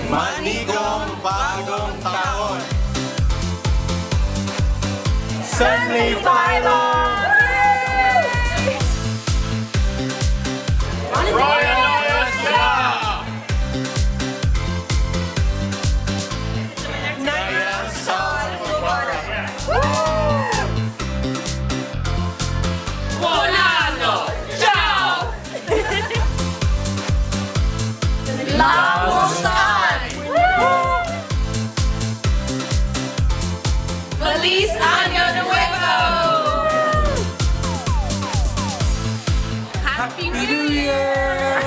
Manigong bagong taon! Semi-final! Royal Lions ka! Naya sa Mubarak! Volando! Ciao! Lamusan! Feliz Año Nuevo! Happy New Year!